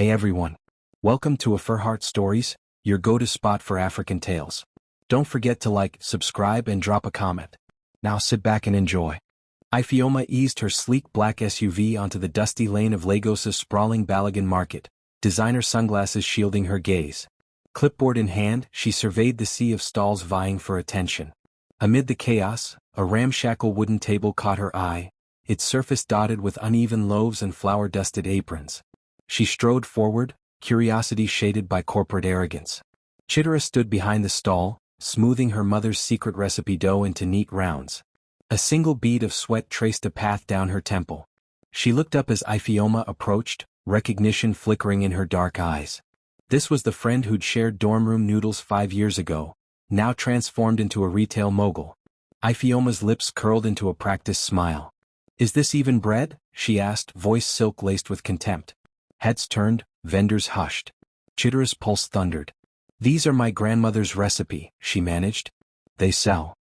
Hey everyone. Welcome to AfriHeart Stories, your go-to spot for African tales. Don't forget to like, subscribe and drop a comment. Now sit back and enjoy. Ifeoma eased her sleek black SUV onto the dusty lane of Lagos's sprawling Balogun market, designer sunglasses shielding her gaze. Clipboard in hand, she surveyed the sea of stalls vying for attention. Amid the chaos, a ramshackle wooden table caught her eye, its surface dotted with uneven loaves and flour-dusted aprons. She strode forward, curiosity shaded by corporate arrogance. Chitara stood behind the stall, smoothing her mother's secret recipe dough into neat rounds. A single bead of sweat traced a path down her temple. She looked up as Ifeoma approached, recognition flickering in her dark eyes. This was the friend who'd shared dorm room noodles 5 years ago, now transformed into a retail mogul. Ifeoma's lips curled into a practiced smile. "Is this even bread?" she asked, voice silk-laced with contempt. Heads turned, vendors hushed. Chitara's pulse thundered. "These are my grandmother's recipe," she managed. "They sell."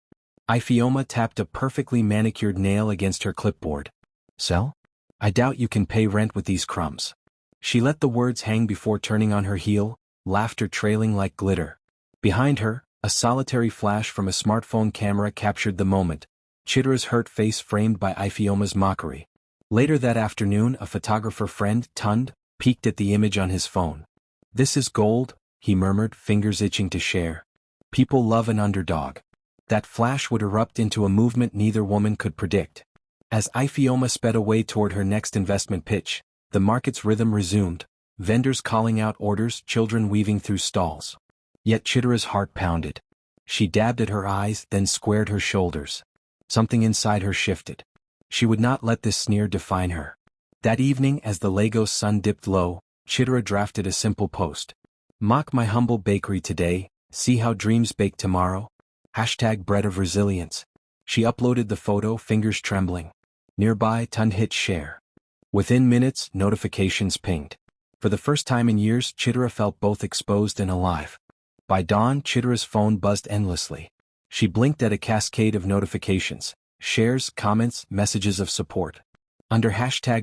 Ifeoma tapped a perfectly manicured nail against her clipboard. "Sell? I doubt you can pay rent with these crumbs." She let the words hang before turning on her heel, laughter trailing like glitter. Behind her, a solitary flash from a smartphone camera captured the moment, Chitara's hurt face framed by Ifeoma's mockery. Later that afternoon, a photographer friend, Tund, peeked at the image on his phone. "This is gold," he murmured, fingers itching to share. "People love an underdog." That flash would erupt into a movement neither woman could predict. As Ifeoma sped away toward her next investment pitch, the market's rhythm resumed, vendors calling out orders, children weaving through stalls. Yet Chitara's heart pounded. She dabbed at her eyes, then squared her shoulders. Something inside her shifted. She would not let this sneer define her. That evening, as the Lagos sun dipped low, Chitara drafted a simple post. "Mock my humble bakery today, see how dreams bake tomorrow. #bread of resilience." She uploaded the photo, fingers trembling. Nearby, Tund hit share. Within minutes, notifications pinged. For the first time in years, Chitara felt both exposed and alive. By dawn, Chitara's phone buzzed endlessly. She blinked at a cascade of notifications, shares, comments, messages of support. Under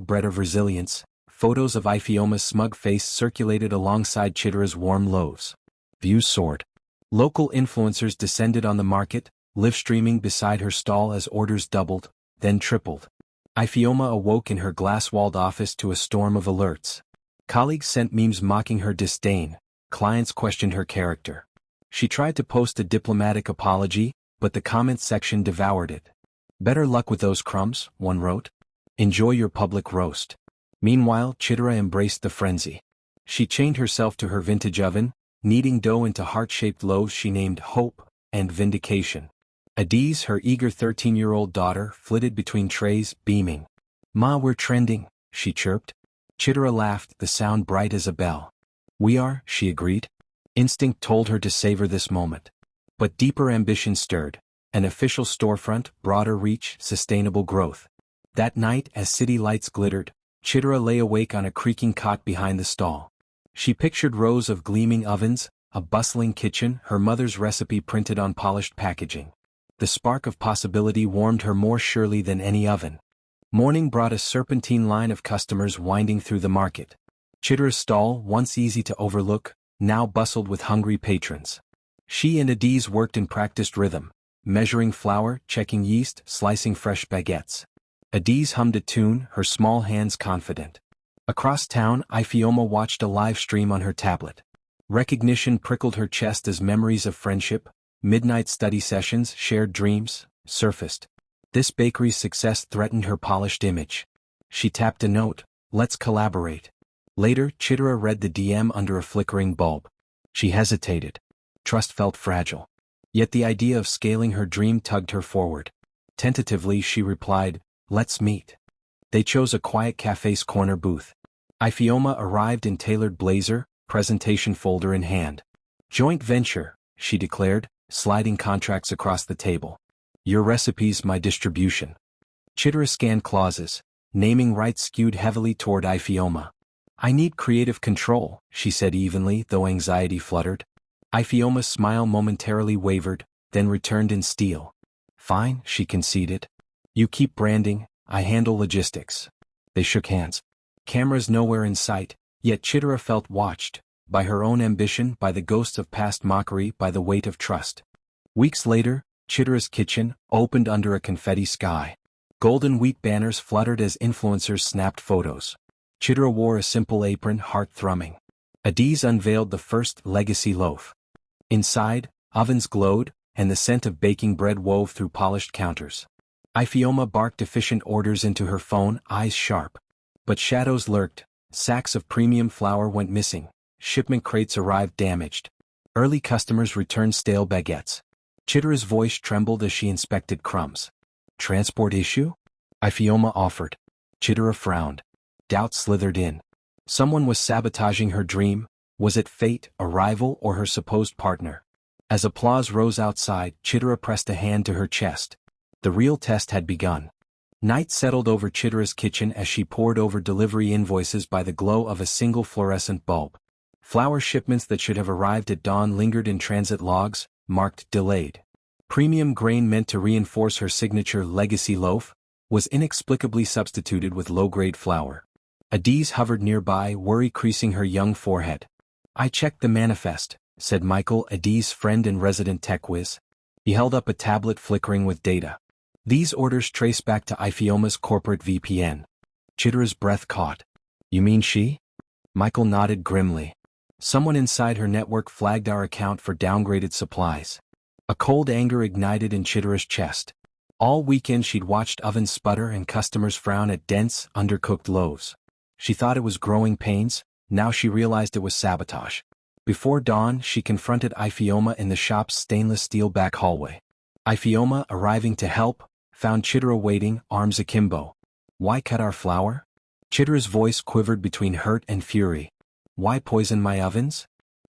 #bread of resilience, photos of Ifeoma's smug face circulated alongside Chitara's warm loaves. Views soared. Local influencers descended on the market, live-streaming beside her stall as orders doubled, then tripled. Ifeoma awoke in her glass-walled office to a storm of alerts. Colleagues sent memes mocking her disdain, clients questioned her character. She tried to post a diplomatic apology, but the comments section devoured it. "Better luck with those crumbs," one wrote. "Enjoy your public roast." Meanwhile, Chitara embraced the frenzy. She chained herself to her vintage oven, kneading dough into heart-shaped loaves she named Hope and Vindication. Adiz, her eager 13-year-old daughter, flitted between trays, beaming. "Ma, we're trending," she chirped. Chitara laughed, the sound bright as a bell. "We are," she agreed. Instinct told her to savor this moment. But deeper ambition stirred. An official storefront, broader reach, sustainable growth. That night, as city lights glittered, Chitara lay awake on a creaking cot behind the stall. She pictured rows of gleaming ovens, a bustling kitchen, her mother's recipe printed on polished packaging. The spark of possibility warmed her more surely than any oven. Morning brought a serpentine line of customers winding through the market. Chitara's stall, once easy to overlook, now bustled with hungry patrons. She and Adiz worked in practiced rhythm, measuring flour, checking yeast, slicing fresh baguettes. Adiz hummed a tune, her small hands confident. Across town, Ifeoma watched a live stream on her tablet. Recognition prickled her chest as memories of friendship, midnight study sessions, shared dreams, surfaced. This bakery's success threatened her polished image. She tapped a note, "Let's collaborate." Later, Chitara read the DM under a flickering bulb. She hesitated. Trust felt fragile. Yet the idea of scaling her dream tugged her forward. Tentatively, she replied, "Let's meet." They chose a quiet cafe's corner booth. Ifeoma arrived in tailored blazer, presentation folder in hand. "Joint venture," she declared, sliding contracts across the table. "Your recipes, my distribution." Chitara scanned clauses, naming rights skewed heavily toward Ifeoma. "I need creative control," she said evenly, though anxiety fluttered. Ifeoma's smile momentarily wavered, then returned in steel. "Fine," she conceded. "You keep branding, I handle logistics." They shook hands. Cameras nowhere in sight, Yet Chitara felt watched, by her own ambition, by the ghosts of past mockery, by the weight of trust. Weeks later, Chitara's kitchen opened under a confetti sky. Golden wheat banners fluttered as influencers snapped photos. Chitara wore a simple apron, heart thrumming. Adiz unveiled the first legacy loaf. Inside, ovens glowed, and the scent of baking bread wove through polished counters. Ifeoma barked efficient orders into her phone, eyes sharp. But shadows lurked. Sacks of premium flour went missing. Shipment crates arrived damaged. Early customers returned stale baguettes. Chitara's voice trembled as she inspected crumbs. Transport issue? Ifeoma offered. Chitara frowned. Doubt slithered in. Someone was sabotaging her dream. Was it fate, a rival, or her supposed partner? As applause rose outside, Chitara pressed a hand to her chest. The real test had begun. Night settled over Chitara's kitchen as she pored over delivery invoices by the glow of a single fluorescent bulb. Flour shipments that should have arrived at dawn lingered in transit logs, marked delayed. Premium grain meant to reinforce her signature legacy loaf was inexplicably substituted with low-grade flour. Adiz hovered nearby, worry creasing her young forehead. I checked the manifest, said Michael, Adiz's friend and resident tech whiz. He held up a tablet flickering with data. These orders trace back to Ifeoma's corporate VPN. Chitara's breath caught. You mean she? Michael nodded grimly. Someone inside her network flagged our account for downgraded supplies. A cold anger ignited in Chitara's chest. All weekend she'd watched ovens sputter and customers frown at dense, undercooked loaves. She thought it was growing pains, now she realized it was sabotage. Before dawn, she confronted Ifeoma in the shop's stainless steel back hallway. Ifeoma, arriving to help, found Chitara waiting, arms akimbo. Why cut our flour? Chitara's voice quivered between hurt and fury. Why poison my ovens?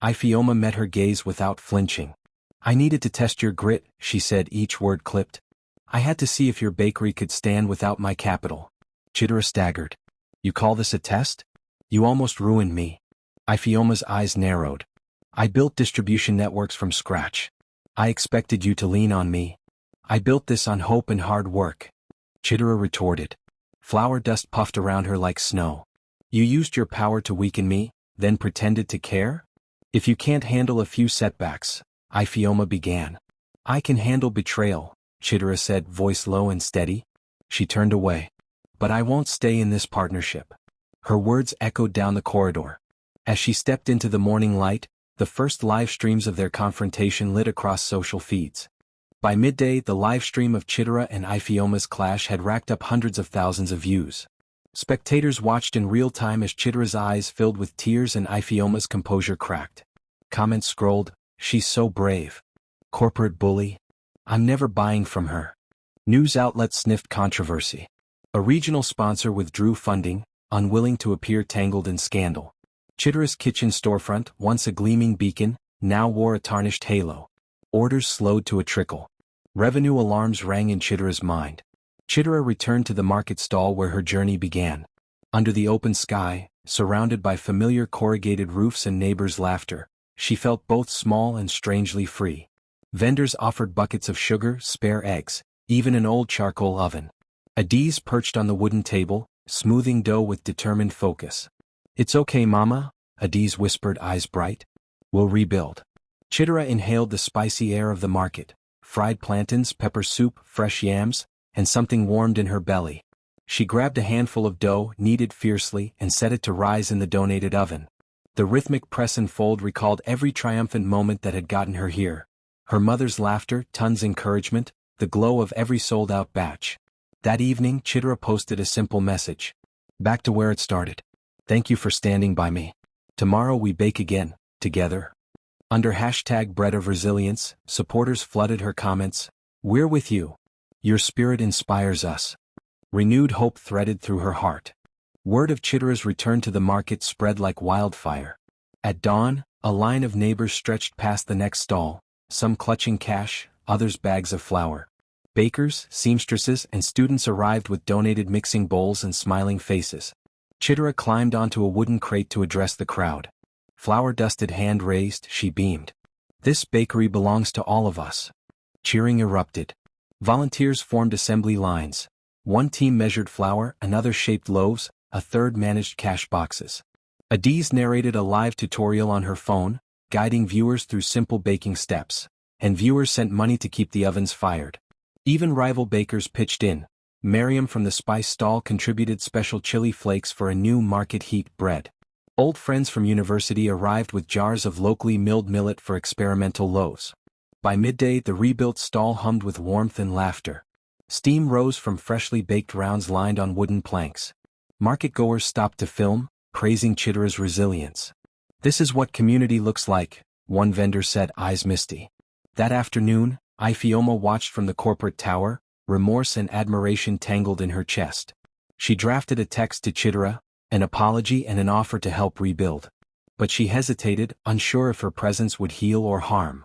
Ifeoma met her gaze without flinching. I needed to test your grit, she said, each word clipped. I had to see if your bakery could stand without my capital. Chitara staggered. You call this a test? You almost ruined me. Ifeoma's eyes narrowed. I built distribution networks from scratch. I expected you to lean on me. I built this on hope and hard work. Chitara retorted. Flour dust puffed around her like snow. You used your power to weaken me, then pretended to care? If you can't handle a few setbacks, Ifeoma began. I can handle betrayal, Chitara said, voice low and steady. She turned away. But I won't stay in this partnership. Her words echoed down the corridor. As she stepped into the morning light, the first live streams of their confrontation lit across social feeds. By midday, the live stream of Chitara and Ifeoma's clash had racked up hundreds of thousands of views. Spectators watched in real time as Chitara's eyes filled with tears and Ifeoma's composure cracked. Comments scrolled, she's so brave. Corporate bully. I'm never buying from her. News outlets sniffed controversy. A regional sponsor withdrew funding, unwilling to appear tangled in scandal. Chitara's kitchen storefront, once a gleaming beacon, now wore a tarnished halo. Orders slowed to a trickle. Revenue alarms rang in Chitara's mind. Chitara returned to the market stall where her journey began. Under the open sky, surrounded by familiar corrugated roofs and neighbors' laughter, she felt both small and strangely free. Vendors offered buckets of sugar, spare eggs, even an old charcoal oven. Adiz perched on the wooden table, smoothing dough with determined focus. It's okay, Mama, Adiz whispered, eyes bright. We'll rebuild. Chitara inhaled the spicy air of the market. Fried plantains, pepper soup, fresh yams, and something warmed in her belly. She grabbed a handful of dough, kneaded fiercely, and set it to rise in the donated oven. The rhythmic press and fold recalled every triumphant moment that had gotten her here. Her mother's laughter, Tun's encouragement, the glow of every sold-out batch. That evening, Chitara posted a simple message. Back to where it started. Thank you for standing by me. Tomorrow we bake again, together. Under hashtag Bread of Resilience, supporters flooded her comments. We're with you. Your spirit inspires us. Renewed hope threaded through her heart. Word of Chitara's return to the market spread like wildfire. At dawn, a line of neighbors stretched past the next stall, some clutching cash, others bags of flour. Bakers, seamstresses, and students arrived with donated mixing bowls and smiling faces. Chitara climbed onto a wooden crate to address the crowd. Flour-dusted hand raised, she beamed. This bakery belongs to all of us. Cheering erupted. Volunteers formed assembly lines. One team measured flour, another shaped loaves, a third managed cash boxes. Adiz narrated a live tutorial on her phone, guiding viewers through simple baking steps, and viewers sent money to keep the ovens fired. Even rival bakers pitched in. Miriam from the spice stall contributed special chili flakes for a new market heat bread. Old friends from university arrived with jars of locally milled millet for experimental loaves. By midday the rebuilt stall hummed with warmth and laughter. Steam rose from freshly baked rounds lined on wooden planks. Market-goers stopped to film, praising Chittera's resilience. "This is what community looks like," one vendor said, eyes misty. That afternoon, Ifeoma watched from the corporate tower, remorse and admiration tangled in her chest. She drafted a text to Chittera, an apology and an offer to help rebuild. But she hesitated, unsure if her presence would heal or harm.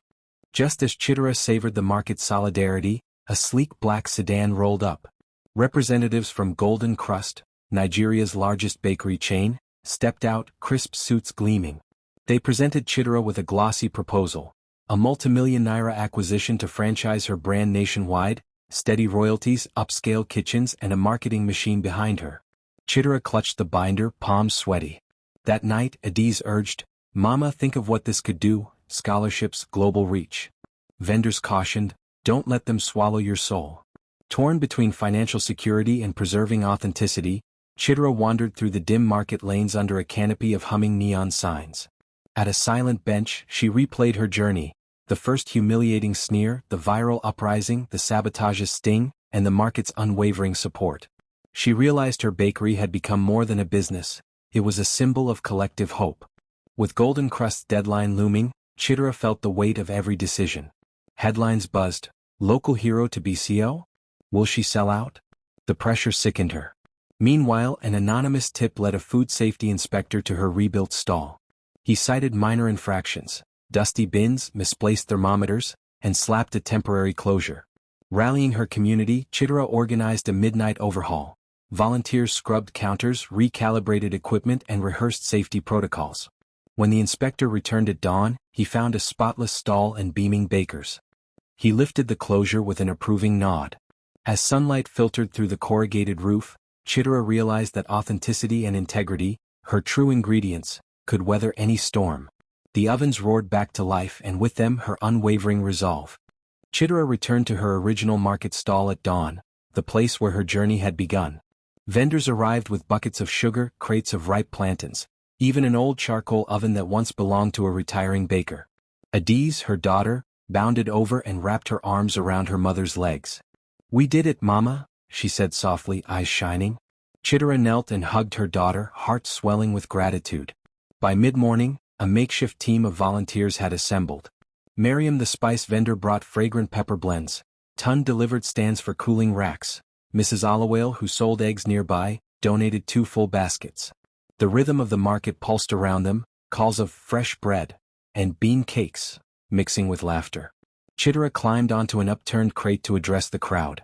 Just as Chittera savored the market's solidarity, a sleek black sedan rolled up. Representatives from Golden Crust, Nigeria's largest bakery chain, stepped out, crisp suits gleaming. They presented Chittera with a glossy proposal. A multimillion naira acquisition to franchise her brand nationwide, steady royalties, upscale kitchens and a marketing machine behind her. Chittera clutched the binder, palms sweaty. That night, Adiz urged, "Mama, think of what this could do, scholarships, global reach." Vendors cautioned, "Don't let them swallow your soul." Torn between financial security and preserving authenticity, Chittera wandered through the dim market lanes under a canopy of humming neon signs. At a silent bench, she replayed her journey, the first humiliating sneer, the viral uprising, the sabotage's sting, and the market's unwavering support. She realized her bakery had become more than a business, it was a symbol of collective hope. With Golden Crust's deadline looming, Chittera felt the weight of every decision. Headlines buzzed, "Local hero to BCO? Will she sell out?" The pressure sickened her. Meanwhile, an anonymous tip led a food safety inspector to her rebuilt stall. He cited minor infractions, dusty bins, misplaced thermometers, and slapped a temporary closure. Rallying her community, Chittera organized a midnight overhaul. Volunteers scrubbed counters, recalibrated equipment and rehearsed safety protocols. When the inspector returned at dawn, he found a spotless stall and beaming bakers. He lifted the closure with an approving nod. As sunlight filtered through the corrugated roof, Chittera realized that authenticity and integrity, her true ingredients, could weather any storm. The ovens roared back to life and with them her unwavering resolve. Chittera returned to her original market stall at dawn, the place where her journey had begun. Vendors arrived with buckets of sugar, crates of ripe plantains, even an old charcoal oven that once belonged to a retiring baker. Adiz, her daughter, bounded over and wrapped her arms around her mother's legs. "We did it, Mama," she said softly, eyes shining. Chittera knelt and hugged her daughter, heart swelling with gratitude. By mid-morning, a makeshift team of volunteers had assembled. Miriam the spice vendor brought fragrant pepper blends. Tun delivered stands for cooling racks. Mrs. Allowale, who sold eggs nearby, donated 2 full baskets. The rhythm of the market pulsed around them, calls of fresh bread and bean cakes, mixing with laughter. Chittera climbed onto an upturned crate to address the crowd.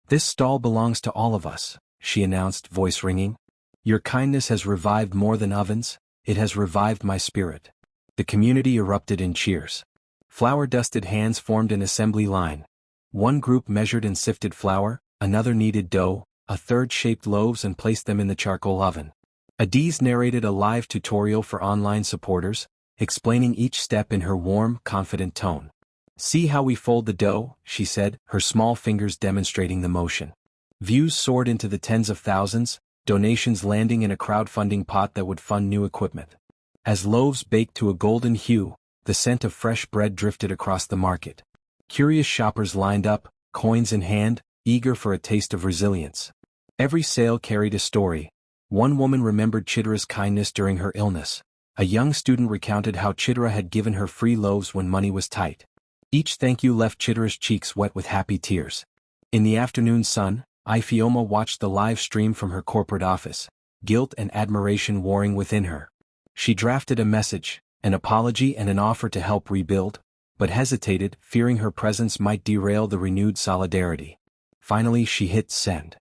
"This stall belongs to all of us," she announced, voice ringing. "Your kindness has revived more than ovens, it has revived my spirit." The community erupted in cheers. Flour-dusted hands formed an assembly line. One group measured and sifted flour, another kneaded dough, a third shaped loaves and placed them in the charcoal oven. Adiz narrated a live tutorial for online supporters, explaining each step in her warm, confident tone. "See how we fold the dough," she said, her small fingers demonstrating the motion. Views soared into the tens of thousands, donations landing in a crowdfunding pot that would fund new equipment. As loaves baked to a golden hue, the scent of fresh bread drifted across the market. Curious shoppers lined up, coins in hand, eager for a taste of resilience. Every sale carried a story. One woman remembered Chittera's kindness during her illness. A young student recounted how Chittera had given her free loaves when money was tight. Each thank you left Chittera's cheeks wet with happy tears. In the afternoon sun, Ifeoma watched the live stream from her corporate office, guilt and admiration warring within her. She drafted a message, an apology and an offer to help rebuild, but hesitated, fearing her presence might derail the renewed solidarity. Finally she hit send.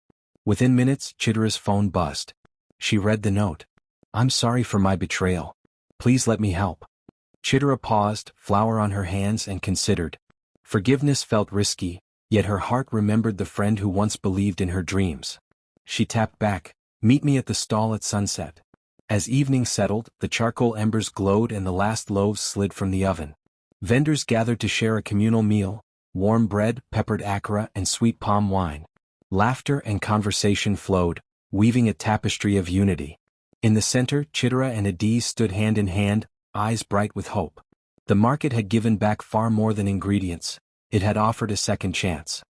Within minutes, Chittera's phone buzzed. She read the note. "I'm sorry for my betrayal. Please let me help." Chittera paused, flour on her hands and considered. Forgiveness felt risky, yet her heart remembered the friend who once believed in her dreams. She tapped back, "Meet me at the stall at sunset." As evening settled, the charcoal embers glowed and the last loaves slid from the oven. Vendors gathered to share a communal meal: warm bread, peppered akara, and sweet palm wine. Laughter and conversation flowed, weaving a tapestry of unity. In the center, Chitara and Adiz stood hand in hand, eyes bright with hope. The market had given back far more than ingredients. It had offered a second chance.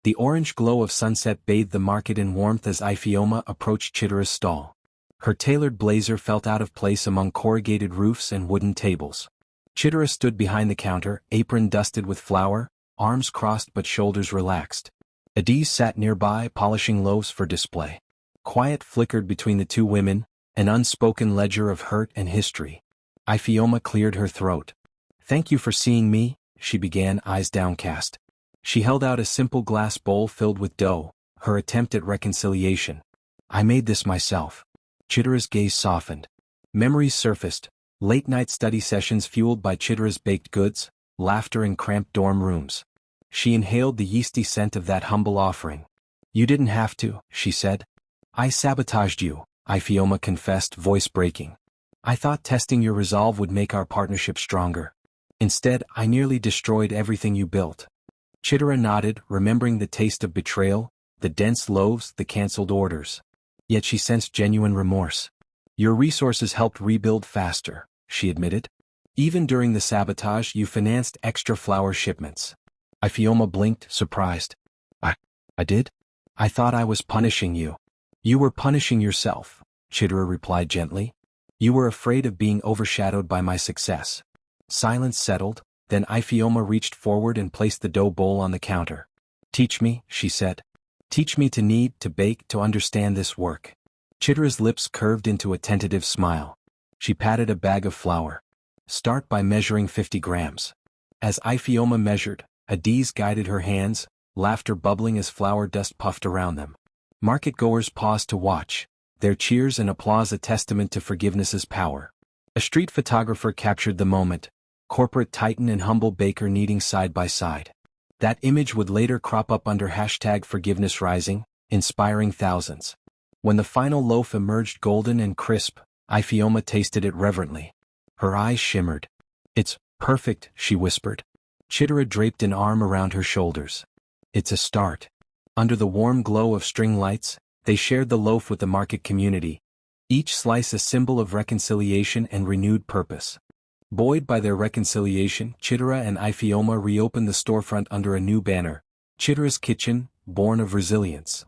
The orange glow of sunset bathed the market in warmth as Ifeoma approached Chitara's stall. Her tailored blazer felt out of place among corrugated roofs and wooden tables. Chitara stood behind the counter, apron dusted with flour, arms crossed but shoulders relaxed. Adiz sat nearby, polishing loaves for display. Quiet flickered between the two women, an unspoken ledger of hurt and history. Ifeoma cleared her throat. "Thank you for seeing me," she began, eyes downcast. She held out a simple glass bowl filled with dough, her attempt at reconciliation. "I made this myself." Chitara's gaze softened. Memories surfaced, late-night study sessions fueled by Chitara's baked goods, laughter in cramped dorm rooms. She inhaled the yeasty scent of that humble offering. "You didn't have to," she said. "I sabotaged you," Ifeoma confessed, voice breaking. "I thought testing your resolve would make our partnership stronger. Instead, I nearly destroyed everything you built." Chitara nodded, remembering the taste of betrayal, the dense loaves, the cancelled orders. Yet she sensed genuine remorse. "Your resources helped rebuild faster," she admitted. "Even during the sabotage, you financed extra flour shipments." Ifeoma blinked, surprised. I did? I thought I was punishing you." "You were punishing yourself," Chitara replied gently. "You were afraid of being overshadowed by my success." Silence settled, then Ifeoma reached forward and placed the dough bowl on the counter. "Teach me," she said. "Teach me to knead, to bake, to understand this work." Chitara's lips curved into a tentative smile. She patted a bag of flour. "Start by measuring 50 grams. As Ifeoma measured, Adiz guided her hands, laughter bubbling as flour dust puffed around them. Market-goers paused to watch, their cheers and applause a testament to forgiveness's power. A street photographer captured the moment, corporate titan and humble baker kneading side by side. That image would later crop up under #ForgivenessRising, inspiring thousands. When the final loaf emerged golden and crisp, Ifeoma tasted it reverently. Her eyes shimmered. "It's perfect," she whispered. Chitara draped an arm around her shoulders. "It's a start." Under the warm glow of string lights, they shared the loaf with the market community, each slice a symbol of reconciliation and renewed purpose. Buoyed by their reconciliation, Chitara and Ifeoma reopened the storefront under a new banner, Chitara's Kitchen, born of resilience.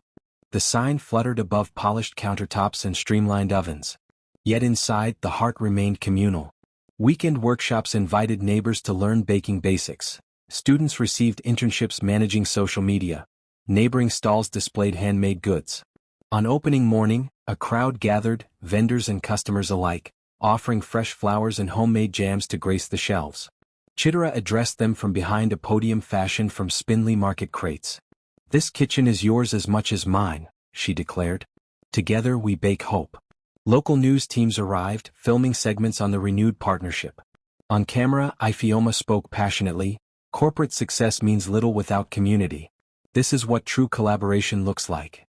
The sign fluttered above polished countertops and streamlined ovens. Yet inside, the heart remained communal. Weekend workshops invited neighbors to learn baking basics. Students received internships managing social media. Neighboring stalls displayed handmade goods. On opening morning, a crowd gathered, vendors and customers alike, offering fresh flowers and homemade jams to grace the shelves. Chitara addressed them from behind a podium fashioned from spindly market crates. "This kitchen is yours as much as mine," she declared. "Together we bake hope." Local news teams arrived, filming segments on the renewed partnership. On camera, Ifeoma spoke passionately, "Corporate success means little without community. This is what true collaboration looks like."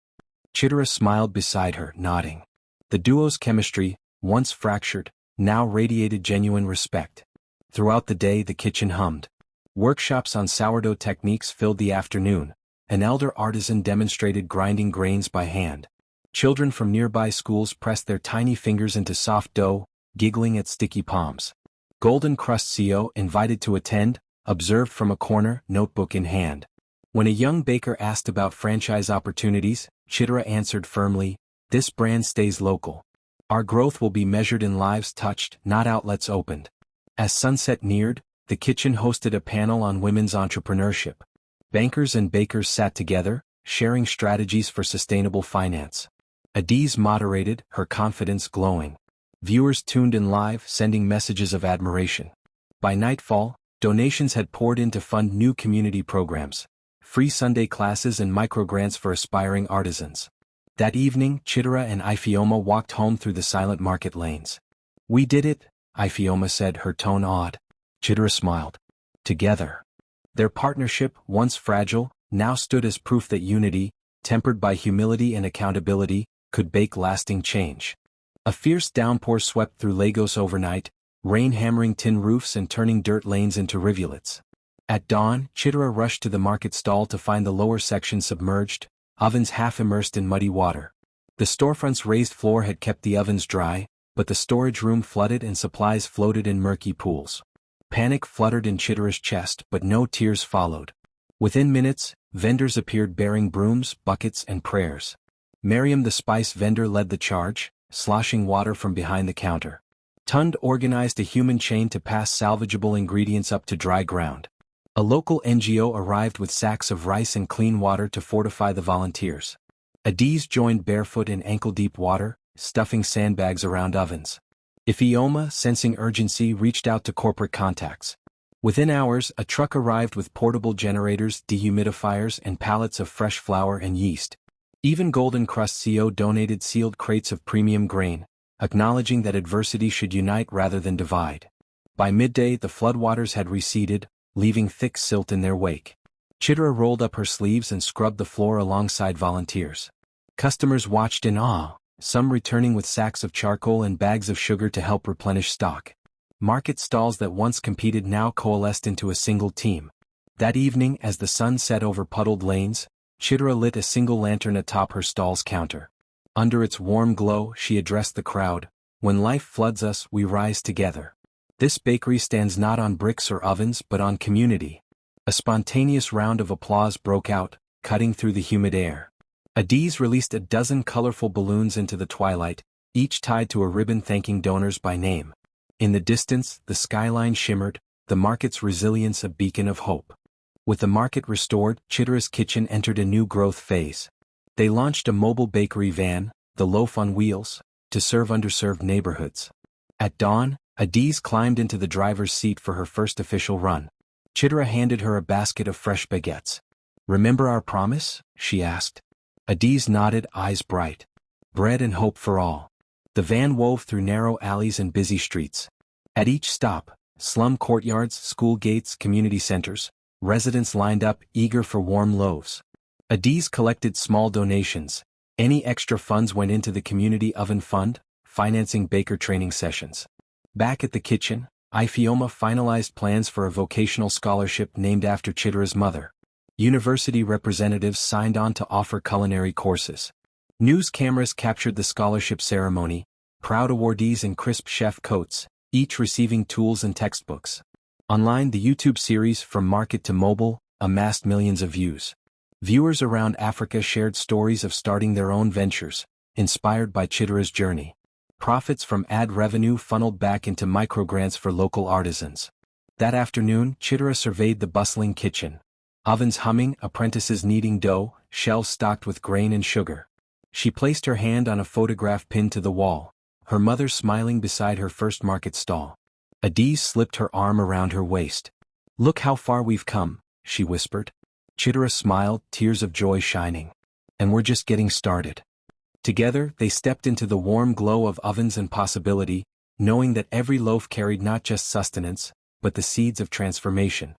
Chitara smiled beside her, nodding. The duo's chemistry, once fractured, now radiated genuine respect. Throughout the day the kitchen hummed. Workshops on sourdough techniques filled the afternoon. An elder artisan demonstrated grinding grains by hand. Children from nearby schools pressed their tiny fingers into soft dough, giggling at sticky palms. Golden Crust CEO, invited to attend, observed from a corner, notebook in hand. When a young baker asked about franchise opportunities, Chitara answered firmly, "This brand stays local. Our growth will be measured in lives touched, not outlets opened." As sunset neared, the kitchen hosted a panel on women's entrepreneurship. Bankers and bakers sat together, sharing strategies for sustainable finance. Adiz moderated, her confidence glowing. Viewers tuned in live, sending messages of admiration. By nightfall, donations had poured in to fund new community programs, free Sunday classes and microgrants for aspiring artisans. That evening, Chitara and Ifeoma walked home through the silent market lanes. "We did it," Ifeoma said, her tone awed. Chitara smiled. "Together." Their partnership, once fragile, now stood as proof that unity, tempered by humility and accountability, could bake lasting change. A fierce downpour swept through Lagos overnight, rain hammering tin roofs and turning dirt lanes into rivulets. At dawn, Chitara rushed to the market stall to find the lower section submerged, ovens half immersed in muddy water. The storefront's raised floor had kept the ovens dry, but the storage room flooded and supplies floated in murky pools. Panic fluttered in Chitara's chest, but no tears followed. Within minutes, vendors appeared bearing brooms, buckets, and prayers. Miriam the spice vendor led the charge, sloshing water from behind the counter. Tund organized a human chain to pass salvageable ingredients up to dry ground. A local NGO arrived with sacks of rice and clean water to fortify the volunteers. Adiz joined barefoot in ankle-deep water, stuffing sandbags around ovens. Ifeoma, sensing urgency, reached out to corporate contacts. Within hours, a truck arrived with portable generators, dehumidifiers, and pallets of fresh flour and yeast. Even Golden Crust CO donated sealed crates of premium grain, acknowledging that adversity should unite rather than divide. By midday, the floodwaters had receded, leaving thick silt in their wake. Chitara rolled up her sleeves and scrubbed the floor alongside volunteers. Customers watched in awe, some returning with sacks of charcoal and bags of sugar to help replenish stock. Market stalls that once competed now coalesced into a single team. That evening, as the sun set over puddled lanes, Chitara lit a single lantern atop her stall's counter. Under its warm glow, she addressed the crowd, "When life floods us, we rise together. This bakery stands not on bricks or ovens but on community." A spontaneous round of applause broke out, cutting through the humid air. Adiz released a dozen colorful balloons into the twilight, each tied to a ribbon thanking donors by name. In the distance, the skyline shimmered, the market's resilience a beacon of hope. With the market restored, Chitara's kitchen entered a new growth phase. They launched a mobile bakery van, the Loaf on Wheels, to serve underserved neighborhoods. At dawn, Adiz climbed into the driver's seat for her first official run. Chitara handed her a basket of fresh baguettes. "Remember our promise?" she asked. Adiz nodded, eyes bright. Bread and hope for all. The van wove through narrow alleys and busy streets. At each stop, slum courtyards, school gates, community centers, residents lined up, eager for warm loaves. Adiz collected small donations. Any extra funds went into the community oven fund, financing baker training sessions. Back at the kitchen, Ifeoma finalized plans for a vocational scholarship named after Chitara's mother. University representatives signed on to offer culinary courses. News cameras captured the scholarship ceremony, proud awardees in crisp chef coats, each receiving tools and textbooks. Online, the YouTube series From Market to Mobile amassed millions of views. Viewers around Africa shared stories of starting their own ventures, inspired by Chitara's journey. Profits from ad revenue funneled back into microgrants for local artisans. That afternoon, Chitara surveyed the bustling kitchen. Ovens humming, apprentices kneading dough, shelves stocked with grain and sugar. She placed her hand on a photograph pinned to the wall, her mother smiling beside her first market stall. Adiz slipped her arm around her waist. "Look how far we've come," she whispered. Chitara smiled, tears of joy shining. "And we're just getting started." Together, they stepped into the warm glow of ovens and possibility, knowing that every loaf carried not just sustenance, but the seeds of transformation.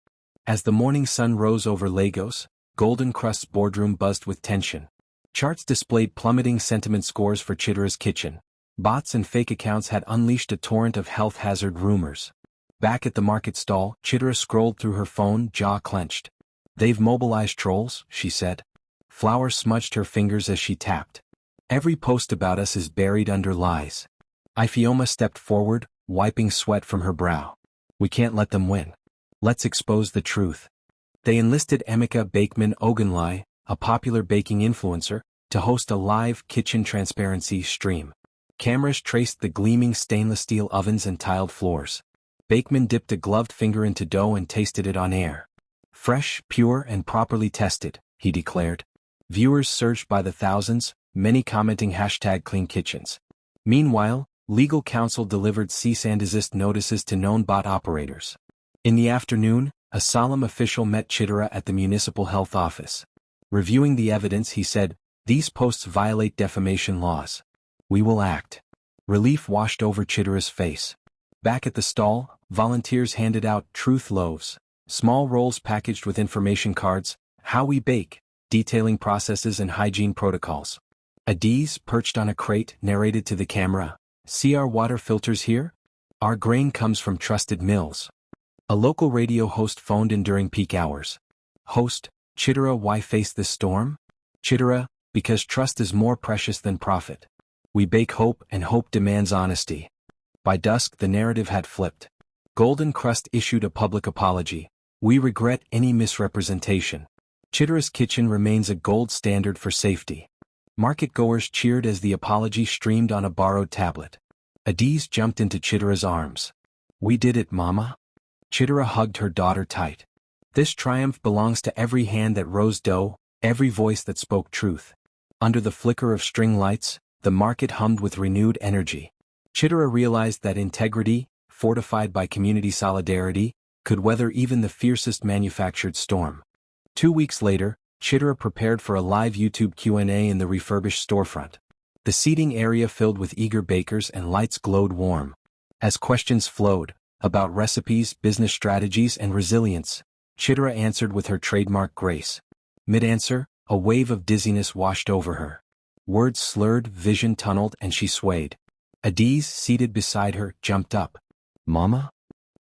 As the morning sun rose over Lagos, Golden Crust's boardroom buzzed with tension. Charts displayed plummeting sentiment scores for Chitara's kitchen. Bots and fake accounts had unleashed a torrent of health hazard rumors. Back at the market stall, Chitara scrolled through her phone, jaw clenched. "They've mobilized trolls," she said. Flour smudged her fingers as she tapped. "Every post about us is buried under lies." Ifeoma stepped forward, wiping sweat from her brow. "We can't let them win. Let's expose the truth." They enlisted Emeka Bakeman Ogunlai, a popular baking influencer, to host a live kitchen transparency stream. Cameras traced the gleaming stainless steel ovens and tiled floors. Bakeman dipped a gloved finger into dough and tasted it on air. "Fresh, pure, and properly tested," he declared. Viewers surged by the thousands, many commenting #CleanKitchens. Meanwhile, legal counsel delivered cease and desist notices to known bot operators. In the afternoon, a solemn official met Chitara at the municipal health office. Reviewing the evidence, he said, "These posts violate defamation laws. We will act." Relief washed over Chitara's face. Back at the stall, volunteers handed out truth loaves, small rolls packaged with information cards, "How we bake," detailing processes and hygiene protocols. Adiz, perched on a crate, narrated to the camera, See our water filters here? Our grain comes from trusted mills. A local radio host phoned in during peak hours. Host: Chitara, why face this storm? Chitara: because trust is more precious than profit. We bake hope, and hope demands honesty. By dusk the narrative had flipped. Golden Crust issued a public apology. We regret any misrepresentation. Chitara's kitchen remains a gold standard for safety. Market-goers cheered as the apology streamed on a borrowed tablet. Adiz jumped into Chitara's arms. We did it, Mama. Chitara hugged her daughter tight. This triumph belongs to every hand that rose dough, every voice that spoke truth. Under the flicker of string lights, the market hummed with renewed energy. Chitara realized that integrity, fortified by community solidarity, could weather even the fiercest manufactured storm. 2 weeks later, Chitara prepared for a live YouTube Q&A in the refurbished storefront. The seating area filled with eager bakers and lights glowed warm. As questions flowed, about recipes, business strategies, and resilience, Chitara answered with her trademark grace. Mid-answer, a wave of dizziness washed over her. Words slurred, vision tunneled, and she swayed. Adiz, seated beside her, jumped up. Mama?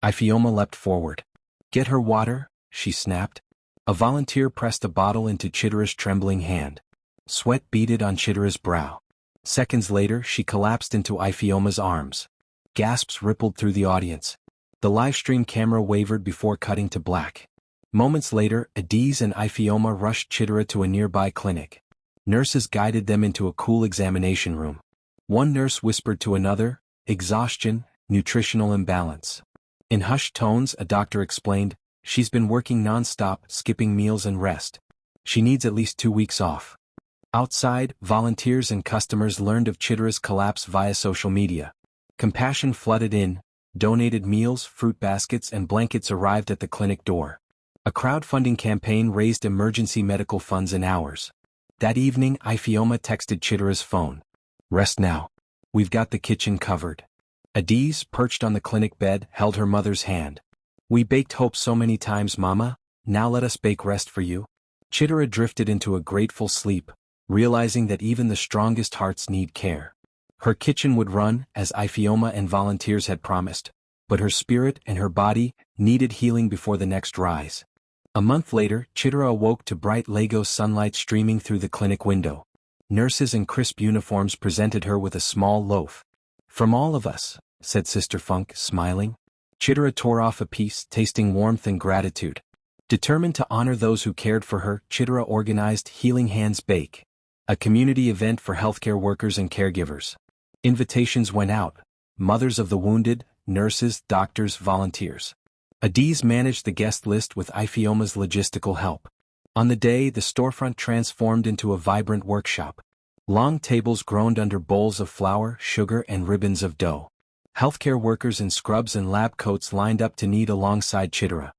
Ifeoma leapt forward. Get her water, she snapped. A volunteer pressed a bottle into Chitara's trembling hand. Sweat beaded on Chitara's brow. Seconds later she collapsed into Ifeoma's arms. Gasps rippled through the audience. The livestream camera wavered before cutting to black. Moments later, Adiz and Ifeoma rushed Chitara to a nearby clinic. Nurses guided them into a cool examination room. One nurse whispered to another, exhaustion, nutritional imbalance. In hushed tones a doctor explained, she's been working non-stop, skipping meals and rest. She needs at least 2 weeks off. Outside, volunteers and customers learned of Chitara's collapse via social media. Compassion flooded in, donated meals, fruit baskets and blankets arrived at the clinic door. A crowdfunding campaign raised emergency medical funds in hours. That evening Ifeoma texted Chitara's phone. Rest now. We've got the kitchen covered. Adiz, perched on the clinic bed, held her mother's hand. We baked hope so many times, Mama, now let us bake rest for you. Chitara drifted into a grateful sleep, realizing that even the strongest hearts need care. Her kitchen would run, as Ifeoma and volunteers had promised, but her spirit and her body needed healing before the next rise. A month later, Chitara awoke to bright Lego sunlight streaming through the clinic window. Nurses in crisp uniforms presented her with a small loaf. From all of us, said Sister Funk, smiling. Chitara tore off a piece, tasting warmth and gratitude. Determined to honor those who cared for her, Chitara organized Healing Hands Bake, a community event for healthcare workers and caregivers. Invitations went out: mothers of the wounded, nurses, doctors, volunteers. Adiz managed the guest list with Ifeoma's logistical help. On the day, the storefront transformed into a vibrant workshop. Long tables groaned under bowls of flour, sugar, and ribbons of dough. Healthcare workers in scrubs and lab coats lined up to knead alongside Chitara.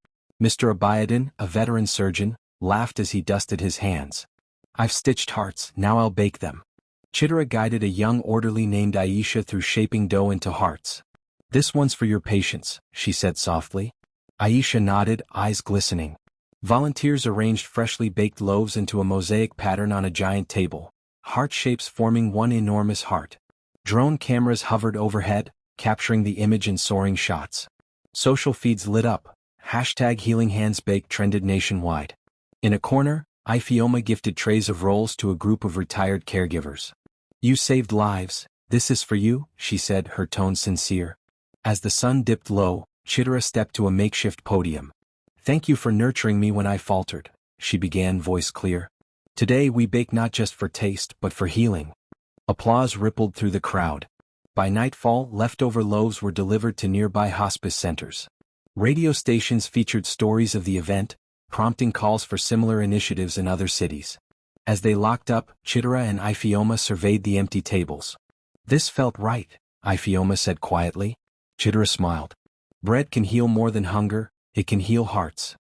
Mr. Abayadin, a veteran surgeon, laughed as he dusted his hands. I've stitched hearts, now I'll bake them. Chitara guided a young orderly named Aisha through shaping dough into hearts. This one's for your patients, she said softly. Aisha nodded, eyes glistening. Volunteers arranged freshly baked loaves into a mosaic pattern on a giant table, heart shapes forming one enormous heart. Drone cameras hovered overhead, capturing the image in soaring shots. Social feeds lit up. #HealingHandsBake trended nationwide. In a corner, Ifeoma gifted trays of rolls to a group of retired caregivers. You saved lives, this is for you, she said, her tone sincere. As the sun dipped low, Chitara stepped to a makeshift podium. Thank you for nurturing me when I faltered, she began, voice clear. Today we bake not just for taste but for healing. Applause rippled through the crowd. By nightfall, leftover loaves were delivered to nearby hospice centers. Radio stations featured stories of the event, prompting calls for similar initiatives in other cities. As they locked up, Chitara and Ifeoma surveyed the empty tables. This felt right, Ifeoma said quietly. Chitara smiled. Bread can heal more than hunger, it can heal hearts.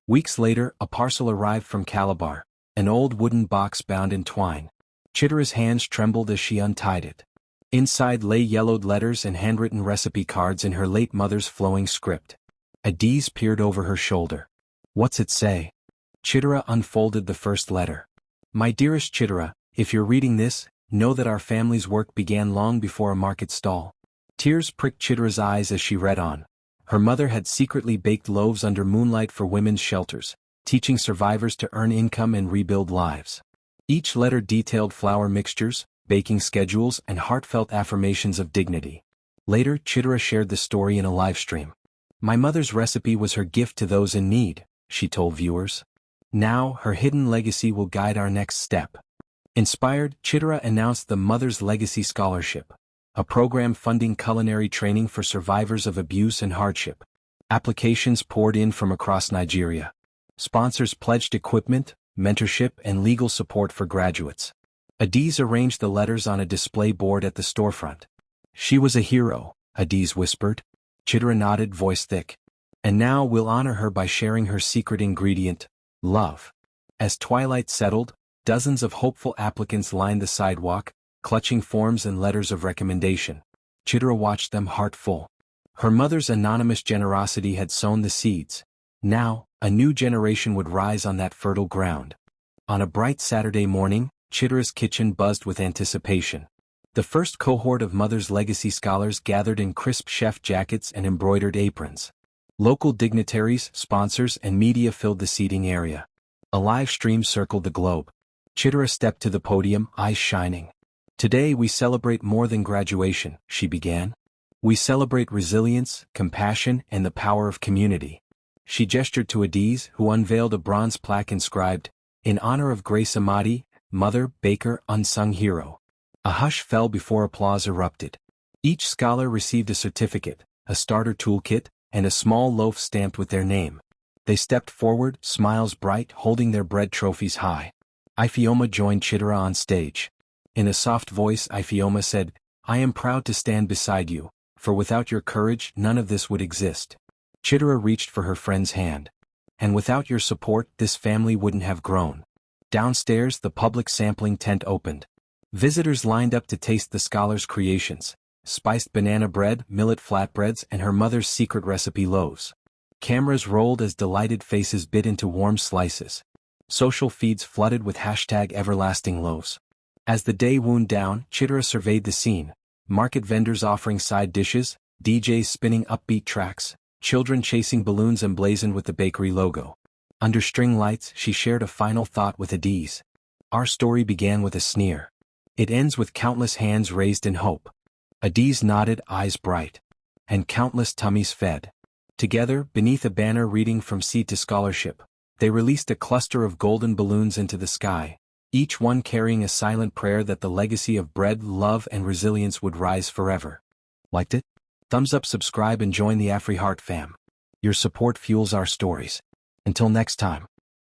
Weeks later, a parcel arrived from Calabar, an old wooden box bound in twine. Chitara's hands trembled as she untied it. Inside lay yellowed letters and handwritten recipe cards in her late mother's flowing script. Adiz peered over her shoulder. What's it say? Chitara unfolded the first letter. My dearest Chitara, if you're reading this, know that our family's work began long before a market stall. Tears pricked Chitra's eyes as she read on. Her mother had secretly baked loaves under moonlight for women's shelters, teaching survivors to earn income and rebuild lives. Each letter detailed flour mixtures, baking schedules, and heartfelt affirmations of dignity. Later, Chitra shared the story in a live stream. "My mother's recipe was her gift to those in need," she told viewers. "Now, her hidden legacy will guide our next step." Inspired, Chitra announced the Mother's Legacy Scholarship, a program funding culinary training for survivors of abuse and hardship. Applications poured in from across Nigeria. Sponsors pledged equipment, mentorship, and legal support for graduates. Adiz arranged the letters on a display board at the storefront. "She was a hero," Adiz whispered. Chitra nodded, voice thick. "And now we'll honor her by sharing her secret ingredient, love." As twilight settled, dozens of hopeful applicants lined the sidewalk, clutching forms and letters of recommendation. Chitra watched them, heart full. Her mother's anonymous generosity had sown the seeds. Now, a new generation would rise on that fertile ground. On a bright Saturday morning, Chitra's kitchen buzzed with anticipation. The first cohort of Mother's Legacy scholars gathered in crisp chef jackets and embroidered aprons. Local dignitaries, sponsors, and media filled the seating area. A live stream circled the globe. Chitra stepped to the podium, eyes shining. "Today we celebrate more than graduation," she began. "We celebrate resilience, compassion, and the power of community." She gestured to Adiz, who unveiled a bronze plaque inscribed, "In honor of Grace Amadi, Mother, Baker, Unsung Hero." A hush fell before applause erupted. Each scholar received a certificate, a starter toolkit, and a small loaf stamped with their name. They stepped forward, smiles bright, holding their bread trophies high. Ifeoma joined Chitra on stage. In a soft voice, Ifeoma said, "I am proud to stand beside you, for without your courage none of this would exist." Chitra reached for her friend's hand. "And without your support this family wouldn't have grown." Downstairs, the public sampling tent opened. Visitors lined up to taste the scholar's creations: spiced banana bread, millet flatbreads, and her mother's secret recipe loaves. Cameras rolled as delighted faces bit into warm slices. Social feeds flooded with #everlastingloaves. As the day wound down, Chitra surveyed the scene. Market vendors offering side dishes, DJs spinning upbeat tracks, children chasing balloons emblazoned with the bakery logo. Under string lights, she shared a final thought with Adiz. "Our story began with a sneer. It ends with countless hands raised in hope." Adiz nodded, eyes bright. "And countless tummies fed." Together, beneath a banner reading "From Seed to Scholarship," they released a cluster of golden balloons into the sky, each one carrying a silent prayer that the legacy of bread, love, and resilience would rise forever. Liked it? Thumbs up, subscribe, and join the AfriHeart fam. Your support fuels our stories. Until next time.